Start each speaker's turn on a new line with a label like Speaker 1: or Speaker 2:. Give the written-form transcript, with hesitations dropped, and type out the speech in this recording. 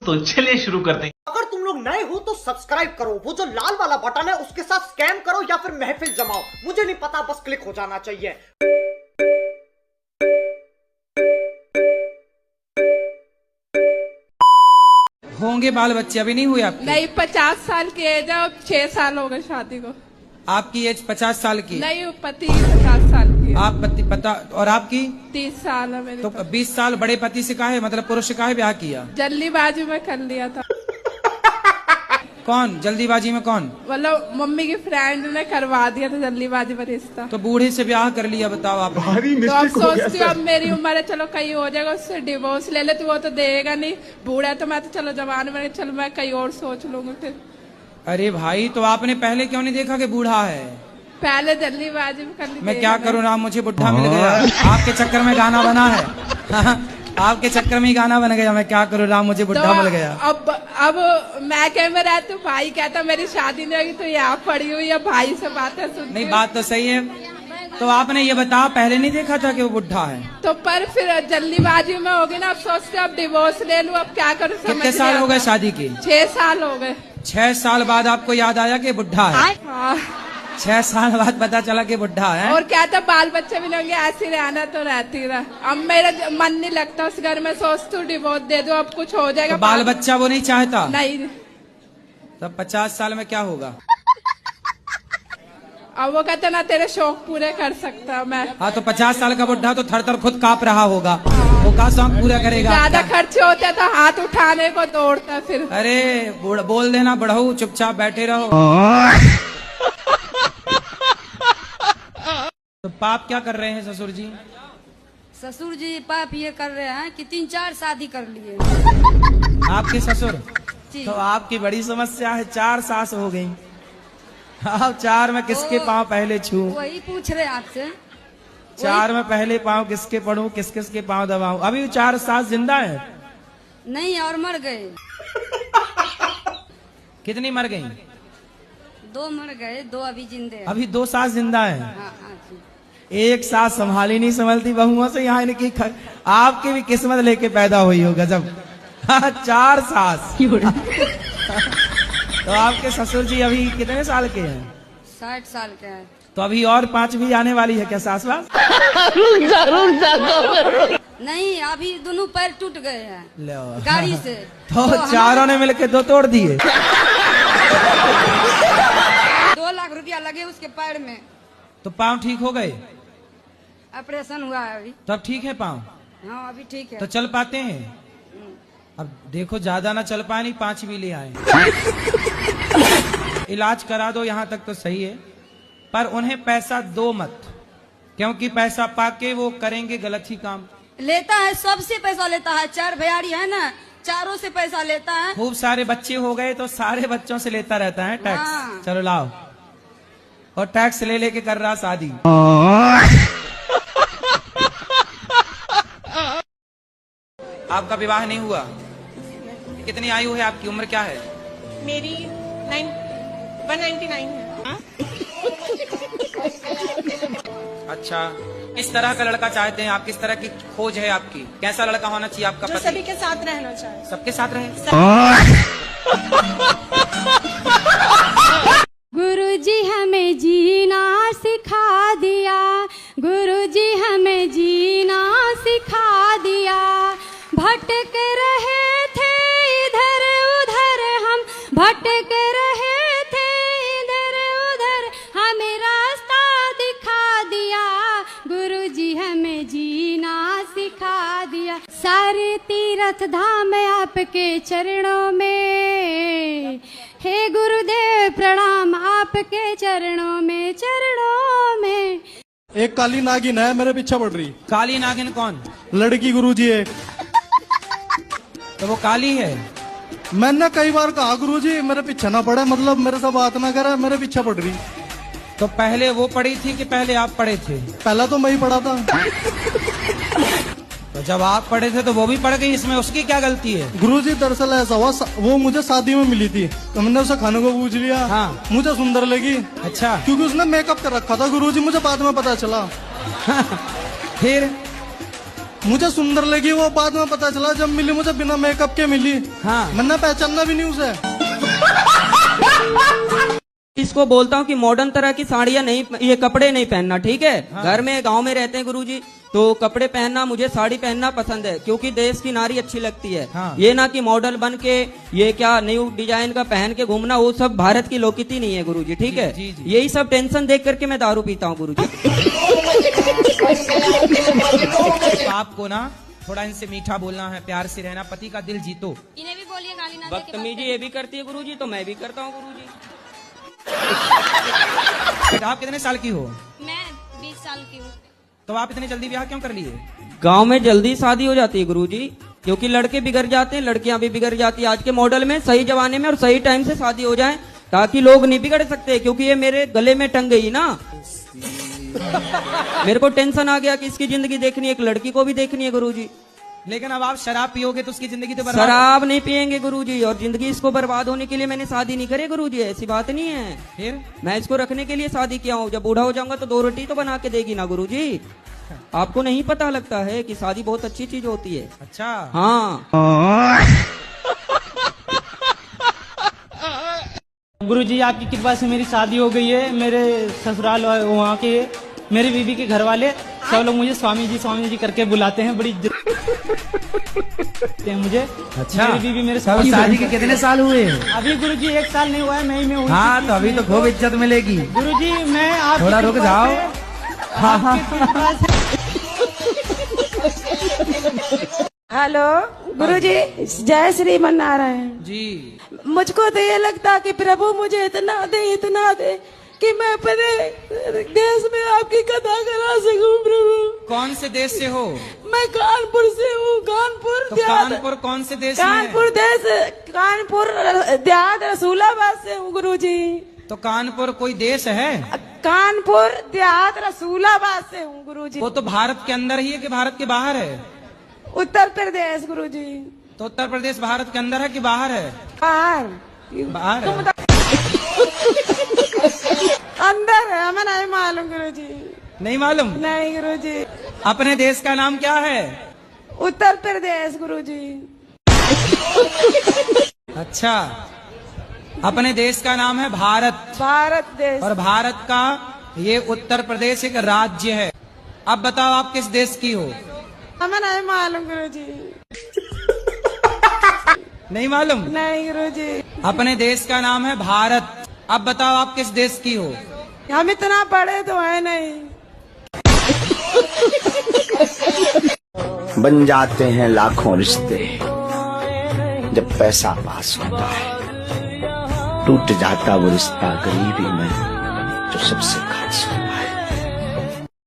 Speaker 1: तो चलिए शुरू करते हैं।
Speaker 2: अगर तुम लोग नए हो तो सब्सक्राइब करो, वो जो लाल वाला बटन है उसके साथ स्कैम करो या फिर महफिल जमाओ, मुझे नहीं पता, बस क्लिक हो जाना चाहिए।
Speaker 3: होंगे बाल बच्चे? अभी नहीं हुए आपके?
Speaker 4: नहीं, 50 साल की एज है, अब 6 साल हो गए शादी को।
Speaker 3: आपकी एज 50 साल की?
Speaker 4: नहीं, पति 50 साल की है।
Speaker 3: आप पति पता, और आपकी?
Speaker 4: 30 साल है मेरे।
Speaker 3: तो 20 साल बड़े पति से काहे, मतलब पुरुष से काहे ब्याह किया?
Speaker 4: जल्दीबाजी में कर लिया था।
Speaker 3: कौन जल्दीबाजी में? कौन?
Speaker 4: मतलब मम्मी की फ्रेंड ने करवा दिया था जल्दीबाजी में रिश्ता।
Speaker 3: तो बूढ़े से ब्याह कर लिया, बताओ आप।
Speaker 4: तो अब सोचती हूँ अब मेरी उम्र है, चलो कहीं हो जाएगा, उससे डिवोर्स ले ले, तो वो तो देगा नहीं, बूढ़ा है तो मैं तो चलो जवान में, चलो मैं कहीं और सोच लूंगी फिर।
Speaker 3: अरे भाई, तो आपने पहले क्यों नहीं देखा कि बूढ़ा है?
Speaker 4: पहले जल्दीबाजी में कर ली।
Speaker 3: मैं क्या करूँ ना, मुझे बुढ़ा मिल गया। आपके चक्कर में गाना बना है। आपके चक्कर में ही गाना बन गया। मैं क्या करूँ राम, मुझे बुढ़ा मिल गया।
Speaker 4: अब मैं कह में रहती हूँ, भाई कहता मेरी शादी नहीं होगी तो यहाँ पड़ी हुई है, भाई से बातें सुनती।
Speaker 3: नहीं, बात तो सही है। तो आपने ये बताया, पहले नहीं देखा था कि वो बुढ़ा है?
Speaker 4: तो पर फिर जल्दीबाजी में होगी ना, अब सोचते अब डिवोर्स ले लूँ, अब क्या करूँ।
Speaker 3: कितने साल हो गए शादी के?
Speaker 4: 6 साल हो गए।
Speaker 3: 6 साल बाद आपको याद आया कि बुढ़ा है?
Speaker 4: हाँ।
Speaker 3: 6 साल बाद पता चला कि बुढ़ा है।
Speaker 4: और क्या था, बाल बच्चे भी होंगे, ऐसी रहना तो रहती रहा। अब मेरा मन नहीं लगता उस घर में, सोचती हूँ डिवोर्स दे दो, अब कुछ हो जाएगा।
Speaker 3: तो बाल बच्चा वो नहीं चाहता?
Speaker 4: नहीं।
Speaker 3: तब 50 साल में क्या होगा?
Speaker 4: अब वो कहते ना तेरे शौक पूरे कर सकता मैं।
Speaker 3: हाँ, तो 50 साल का बुढ़ा तो थर थर खुद कांप रहा होगा। वो का शौक पूरा करेगा?
Speaker 4: ज्यादा खर्चे होते तो हाथ उठाने को दौड़ता फिर।
Speaker 3: अरे बोल देना, बढ़ऊ चुपचाप बैठे रहो। तो पाप क्या कर रहे हैं ससुर जी?
Speaker 5: ससुर जी पाप ये कर रहे हैं कि 3-4 शादी कर लिए।
Speaker 3: आपके ससुर?
Speaker 5: जी।
Speaker 3: तो आपकी बड़ी समस्या है, 4 सास हो गई। आप 4 में किसके पाँव पहले छू?
Speaker 5: वही पूछ रहे आपसे।
Speaker 3: 4 में पहले पाँव किसके पढ़ूं, किस किस के पाँव दबाऊं? अभी 4 सास जिंदा है?
Speaker 5: नहीं, और मर गए।
Speaker 3: कितनी मर गई?
Speaker 5: 2 मर गए, 2 अभी जिंदे हैं।
Speaker 3: अभी 2 सास जिंदा है।
Speaker 5: हाँ, जी।
Speaker 3: एक सास संभाली नहीं संभलती बहुओं से, यहाँ इनकी आपकी भी किस्मत लेके पैदा हुई हो। गजब। 4 सास। तो आपके ससुर जी अभी कितने साल के हैं?
Speaker 5: 60 साल के हैं।
Speaker 3: तो अभी और 5 भी आने वाली है क्या सास वास?
Speaker 5: नहीं, अभी दोनों पैर टूट गए हैं
Speaker 3: लो।
Speaker 5: गाड़ी से।
Speaker 3: तो चारों ने मिलके 2 तोड़ दिए।
Speaker 5: 2 लाख रुपया लगे उसके पैर में।
Speaker 3: तो पाँव ठीक हो गए?
Speaker 5: ऑपरेशन हुआ है अभी।
Speaker 3: तो अब ठीक है पाँव?
Speaker 5: हाँ, अभी ठीक है।
Speaker 3: तो चल पाते हैं? अब देखो, ज्यादा ना चल पाए, नहीं 5 भी ले आए। इलाज करा दो, यहाँ तक तो सही है, पर उन्हें पैसा दो मत, क्योंकि पैसा पाके वो करेंगे गलत ही काम।
Speaker 5: लेता है, सबसे पैसा लेता है। 4 भैयारी है ना, चारों से पैसा लेता है।
Speaker 3: खूब सारे बच्चे हो गए तो सारे बच्चों से लेता रहता है टैक्स।
Speaker 5: हाँ।
Speaker 3: चलो लाओ। और टैक्स ले लेके कर रहा शादी। आपका विवाह नहीं हुआ? कितनी आयु है आपकी, उम्र क्या है?
Speaker 6: मेरी 199 है।
Speaker 3: अच्छा, किस तरह का लड़का चाहते हैं आप? किस तरह की खोज है आपकी? कैसा लड़का होना चाहिए आपका
Speaker 6: जो
Speaker 3: पति?
Speaker 6: सभी के साथ रहना चाहिए।
Speaker 3: सबके साथ रहे।
Speaker 7: गुरुजी हमें जीना सिखा दिया, गुरुजी हमें जीना सिखा दिया। भटक रहे थे इधर उधर हम, भटक रहे थे इधर उधर, हमें रास्ता दिखा दिया। गुरुजी हमें जीना सिखा दिया। सारे तीर्थ धाम आपके चरणों में, हे गुरुदेव प्रणाम आपके चरणों में, चरणों में।
Speaker 8: एक काली नागिन है मेरे पीछे पड़ रही।
Speaker 3: काली नागिन कौन?
Speaker 8: लड़की गुरुजी है।
Speaker 3: तो वो काली है?
Speaker 8: मैंने कई बार कहा गुरुजी मेरे पीछे ना पड़े, मतलब मेरे से बात ना करे, मेरे पीछे पड़ रही।
Speaker 3: तो पहले वो पड़ी थी कि पहले आप पड़े थे?
Speaker 8: पहला तो मैं ही पड़ा था।
Speaker 3: तो जब आप पड़े थे तो वो भी पड़ गई, इसमें उसकी क्या गलती है?
Speaker 8: गुरुजी दरअसल ऐसा हुआ, वो मुझे शादी में मिली थी, तो मैंने उसे खाने को पूछ लिया।
Speaker 3: हाँ।
Speaker 8: मुझे सुंदर लगी।
Speaker 3: अच्छा।
Speaker 8: क्योंकि उसने मेकअप कर रखा था गुरुजी, मुझे बाद में पता चला।
Speaker 3: फिर
Speaker 8: मुझे सुंदर लगी वो, बाद में पता चला जब मिली मुझे बिना मेकअप के मिली।
Speaker 3: हाँ।
Speaker 8: मैंने पहचानना भी नहीं उसे।
Speaker 1: इसको बोलता हूँ कि मॉडर्न तरह की साड़ियाँ नहीं, ये कपड़े नहीं पहनना, ठीक है। घर में गांव में रहते हैं गुरुजी, तो कपड़े पहनना, मुझे साड़ी पहनना पसंद है, क्योंकि देश की नारी अच्छी लगती है।
Speaker 3: हाँ।
Speaker 1: ये ना कि मॉडल बन के ये क्या न्यू डिजाइन का पहन के घूमना, वो सब भारत की लोकती नहीं है गुरुजी, ठीक है।
Speaker 3: जी, जी।
Speaker 1: यही सब टेंशन देख करके मैं दारू पीता हूँ गुरुजी।
Speaker 3: तो आपको ना थोड़ा इनसे मीठा बोलना है, प्यार से रहना, पति का दिल जीतो।
Speaker 5: इन्हें भी बोलिए गाली ना दे के बात
Speaker 1: बदतमीजी ये भी करती है गुरुजी, तो मैं भी करता हूँ गुरुजी।
Speaker 3: आप कितने साल की हो?
Speaker 5: मैं 20 साल की हूँ।
Speaker 3: तो आप इतने जल्दी ब्याह क्यों कर लिए?
Speaker 1: गांव में जल्दी शादी हो जाती है गुरुजी, क्योंकि लड़के बिगड़ जाते हैं, लड़कियां भी बिगड़ जाती है। आज के मॉडल में सही जमाने में और सही टाइम से शादी हो जाए, ताकि लोग नहीं बिगड़ सकते, क्योंकि ये मेरे गले में टंग गई ना। मेरे को टेंशन आ गया कि इसकी जिंदगी देखनी है, एक लड़की को भी देखनी है गुरुजी।
Speaker 3: लेकिन अब आप शराब पियोगे तो उसकी जिंदगी तो बर्बाद।
Speaker 1: शराब नहीं पियेंगे गुरुजी, और जिंदगी इसको बर्बाद होने के लिए मैंने शादी नहीं करी गुरुजी, ऐसी बात नहीं है।
Speaker 3: फिर
Speaker 1: मैं इसको रखने के लिए शादी किया हूँ, जब बूढ़ा हो जाऊंगा तो 2 रोटी तो बना के देगी ना गुरुजी। आपको नहीं पता लगता है कि शादी बहुत अच्छी चीज होती है।
Speaker 3: अच्छा।
Speaker 1: हाँ।
Speaker 6: गुरुजी आपकी कृपा से मेरी शादी हो गई है। मेरे ससुराल वहाँ के, मेरी बीवी के घर वाले सब लोग मुझे स्वामी जी करके बुलाते हैं, बड़ी हैं मुझे।
Speaker 3: अच्छा।
Speaker 6: मेरी बीवी मेरे
Speaker 3: तो शादी के कितने साल हुए?
Speaker 6: अभी गुरुजी 1 साल नहीं हुआ है, मई में हुई।
Speaker 3: हाँ, तो अभी तो खूब इज्जत मिलेगी।
Speaker 6: गुरुजी मैं आप
Speaker 3: थोड़ा रुक जाओ। हाँ हाँ।
Speaker 9: हेलो गुरुजी, जय श्री मन्नारायण
Speaker 3: जी।
Speaker 9: मुझको तो ये लगता है कि प्रभु मुझे इतना दे कि मैं अपने देश में आपकी कथा करा सकूं प्रभु।
Speaker 3: कौन से देश से हो?
Speaker 9: मैं कानपुर से हूँ। कानपुर
Speaker 3: तो
Speaker 9: देहात,
Speaker 3: कानपुर कौन से देश में है?
Speaker 9: कानपुर देहात रसूलाबाद से हूँ गुरुजी।
Speaker 3: तो कानपुर कोई देश है?
Speaker 9: कानपुर देहात रसूलाबाद से हूँ गुरुजी।
Speaker 3: वो तो भारत के अंदर ही है कि भारत के बाहर है?
Speaker 9: उत्तर प्रदेश गुरुजी।
Speaker 3: तो उत्तर प्रदेश भारत के अंदर है कि बाहर है?
Speaker 9: बाहर
Speaker 3: बाहर है।
Speaker 9: अंदर है, हमें नहीं मालूम गुरुजी।
Speaker 3: नहीं मालूम?
Speaker 9: नहीं गुरुजी।
Speaker 3: अपने देश का नाम क्या है?
Speaker 9: उत्तर प्रदेश गुरुजी।
Speaker 3: अच्छा, अपने देश का नाम है भारत।
Speaker 9: भारत देश।
Speaker 3: और भारत का ये उत्तर प्रदेश एक राज्य है। अब बताओ आप किस देश की हो?
Speaker 9: हमें नहीं मालूम गुरुजी।
Speaker 3: नहीं मालूम?
Speaker 9: नहीं गुरुजी।
Speaker 3: अपने देश का नाम है भारत। अब बताओ आप किस देश की हो?
Speaker 9: हम इतना पढ़े तो है नहीं।
Speaker 10: बन जाते हैं लाखों रिश्ते जब पैसा पास होता है, टूट जाता वो रिश्ता गरीबी में जो सबसे